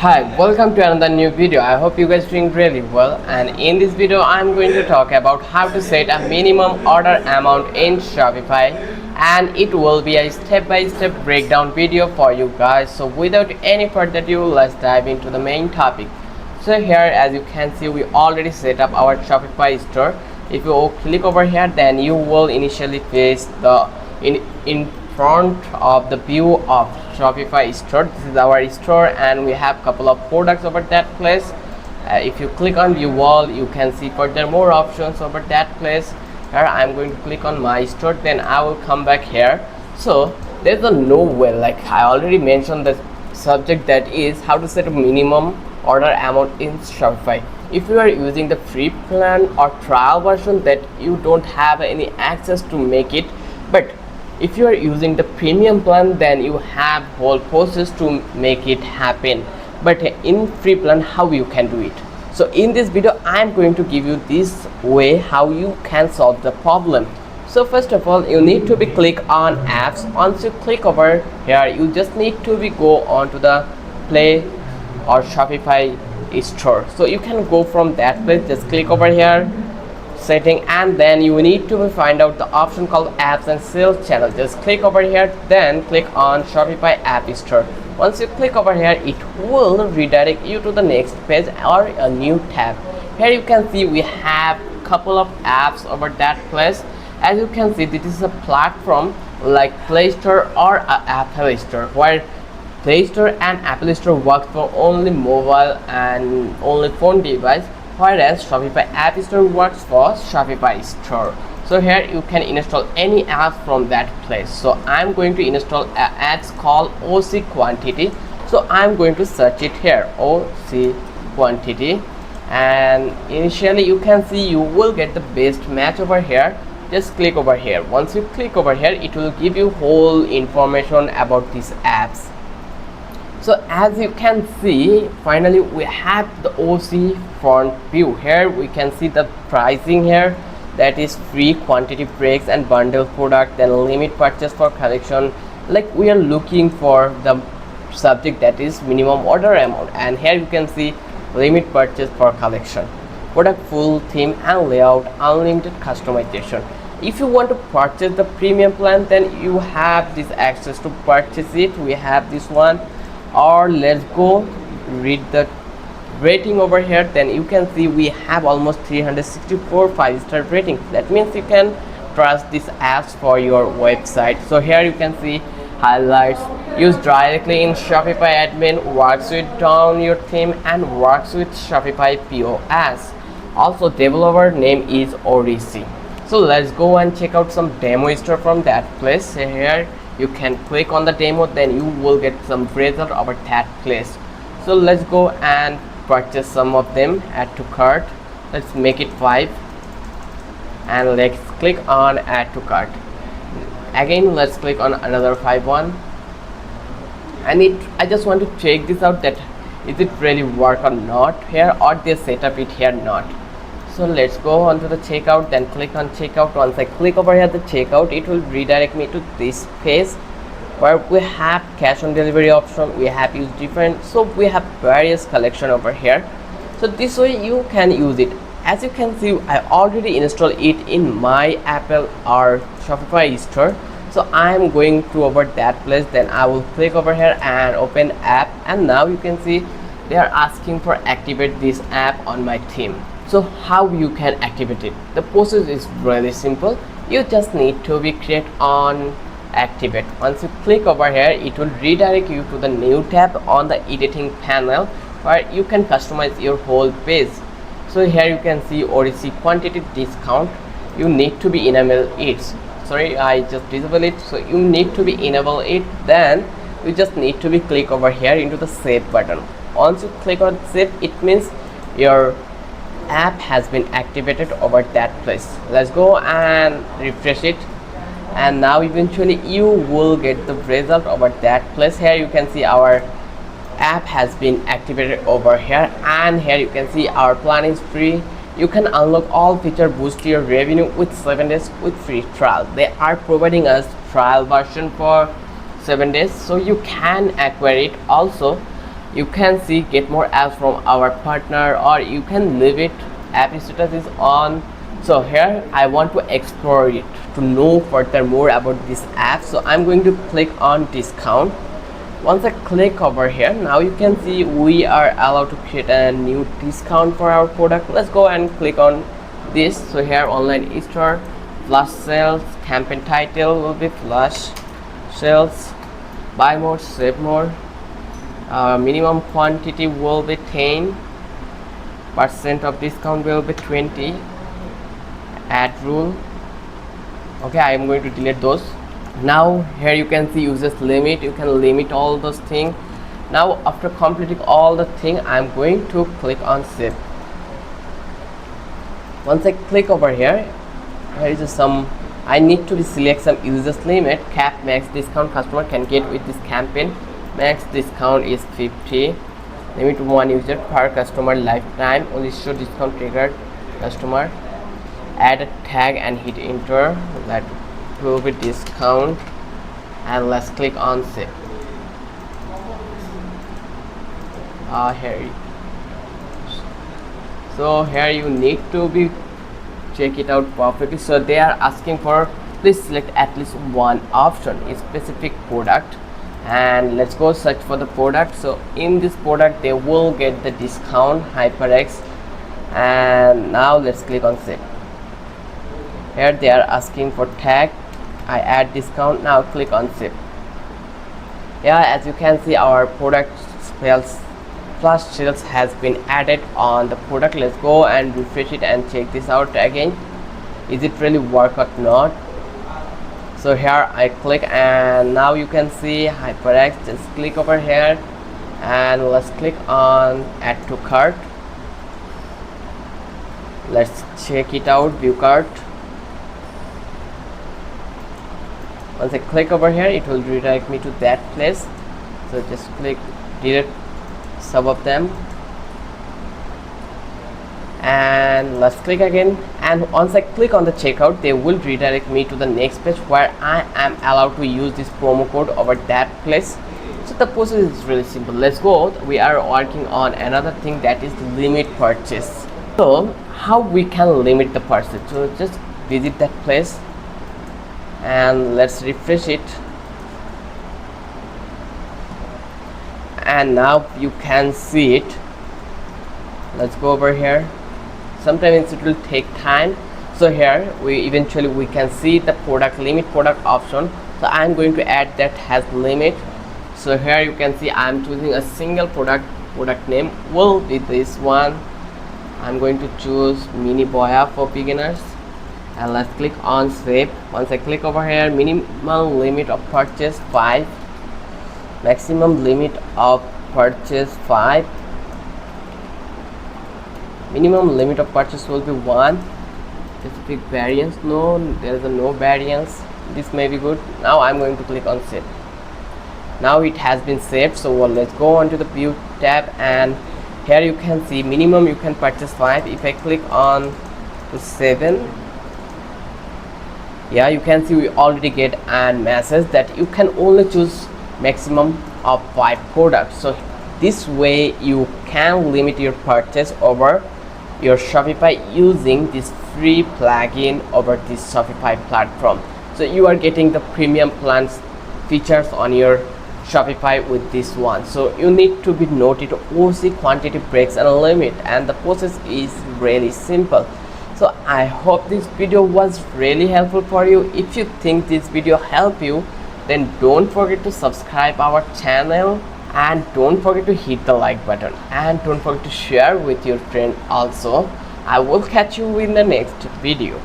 Hi, welcome to another new video. I hope you guys doing really well, and in this video I'm going to talk about how to set a minimum order amount in Shopify, and it will be a step-by-step breakdown video for you guys. So without any further ado, let's dive into the main topic. So here, as you can see, we already set up our Shopify store. If you click over here, then you will initially face the in front of the view of Shopify store. This is our store and we have couple of products over that place. If you click on view all, you can see further more options over that place. Here I'm going to click on my store, then I will come back here. So there's a no way, like I already mentioned the subject, that is how to set a minimum order amount in Shopify. If you are using the free plan or trial version, that you don't have any access to make it, but if you are using the premium plan, then you have whole process to make it happen. But in free plan, how you can do it? So in this video I am going to give you this way how you can solve the problem. So first of all, you need to be click on apps. Once you click over here, you just need to be go on to the Play or Shopify store. So you can go from that place, just click over here setting, and then you need to find out the option called apps and sales channel. Just click over here, then click on Shopify app store. Once you click over here, it will redirect you to the next page or a new tab. Here you can see we have couple of apps over that place. As you can see, this is a platform like Play Store or Apple Store, where Play Store and Apple Store works for only mobile and only phone device, whereas Shopify app store works for Shopify store. So here you can install any app from that place. So I'm going to install apps called OC Quantity. So I'm going to search it here, OC Quantity, and initially you can see you will get the best match over here. Just click over here. Once you click over here, it will give you whole information about these apps. So as you can see, finally we have the OC front view. Here we can see the pricing here, that is free quantity breaks and bundle product, then limit purchase for collection. Like we are looking for the subject that is minimum order amount, and here you can see limit purchase for collection, product full theme and layout, unlimited customization. If you want to purchase the premium plan, then you have this access to purchase it. We have this one. Or let's go read the rating over here. Then you can see we have almost 364 5-star ratings. That means you can trust these apps for your website. So here you can see highlights, used directly in Shopify admin, works with down your theme, and works with Shopify POS. Also developer name is Orisi. So let's go and check out some demo store from that place. Here you can click on the demo, then you will get some result over that place. So let's go and purchase some of them. Add to cart. Let's make it 5, and let's click on add to cart. Again, let's click on another 5 one, and I just want to check this out, that is it really work or not here, or they set up it here not. So let's go on to the checkout, then click on checkout. Once I click over here the checkout, it will redirect me to this page where we have cash on delivery option, we have used different, so we have various collection over here. So this way you can use it. As you can see, I already installed it in my Apple or Shopify store. So I am going to over that place, then I will click over here and open app, and now you can see they are asking for activate this app on my theme. So how you can activate it? The process is really simple. You just need to be create on activate. Once you click over here, it will redirect you to the new tab on the editing panel where you can customize your whole page. So here you can see OC quantity discount. You need to be enable it. Sorry, I just disable it. So you need to be enable it. Then you just need to be click over here into the save button. Once you click on save, it means your app has been activated over that place. Let's go and refresh it, and now eventually you will get the result over that place. Here you can see our app has been activated over here, and here you can see our plan is free. You can unlock all feature, boost your revenue with 7 days with free trial. They are providing us trial version for 7 days, so you can acquire it. Also you can see get more apps from our partner, or you can leave it app status is on. So here I want to explore it to know further more about this app. So I'm going to click on discount. Once I click over here, now you can see we are allowed to create a new discount for our product. Let's go and click on this. So here online store, flash sales, campaign title will be flash sales, buy more save more, minimum quantity will be 10%, of discount will be 20, ad rule. Okay, I am going to delete those. Now here you can see users limit, you can limit all those things. Now after completing all the thing, I'm going to click on save. Once I click over here, here is some, I need to select some users limit. Cap max discount customer can get with this campaign. Max discount is 50, limit to 1 user per customer lifetime, only show discount triggered customer. Add a tag and hit enter, that will be discount, and let's click on save. Here, so here you need to be check it out perfectly. So they are asking for please select at least one option, a specific product, and let's go search for the product. So in this product they will get the discount HyperX, and now let's click on save. Here they are asking for tag, I add discount, now click on save. Yeah, as you can see our product spells flash sales has been added on the product. Let's go and refresh it and check this out again. Is it really work or not? So here I click, and now you can see HyperX. Just click over here and let's click on add to cart. Let's check it out, view cart. Once I click over here, it will redirect me to that place. So just click delete some of them, and let's click again. And once I click on the checkout, they will redirect me to the next page where I am allowed to use this promo code over that place. So the process is really simple. Let's go. We are working on another thing, that is the limit purchase. So how we can limit the purchase? So just visit that place and let's refresh it, and now you can see it. Let's go over here. Sometimes it will take time. So here we can see the product limit product option. So I'm going to add that has limit. So here you can see I'm choosing a single product name will be this one. I'm going to choose mini boya for beginners, and let's click on save. Once I click over here, minimum limit of purchase 5, maximum limit of purchase 5, minimum limit of purchase will be 1, specific variance, no, there is no variance, this may be good. Now I'm going to click on save. Now it has been saved. So let's go on to the view tab, and here you can see minimum you can purchase 5. If I click on to 7, yeah, you can see we already get a message that you can only choose maximum of 5 products. So this way you can limit your purchase over your Shopify using this free plugin over this Shopify platform. So you are getting the premium plans features on your Shopify with this one. So you need to be noted OC quantity breaks and limit, and the process is really simple. So I hope this video was really helpful for you. If you think this video helped you, then don't forget to subscribe our channel, and don't forget to hit the like button, and don't forget to share with your friend also. I will catch you in the next video.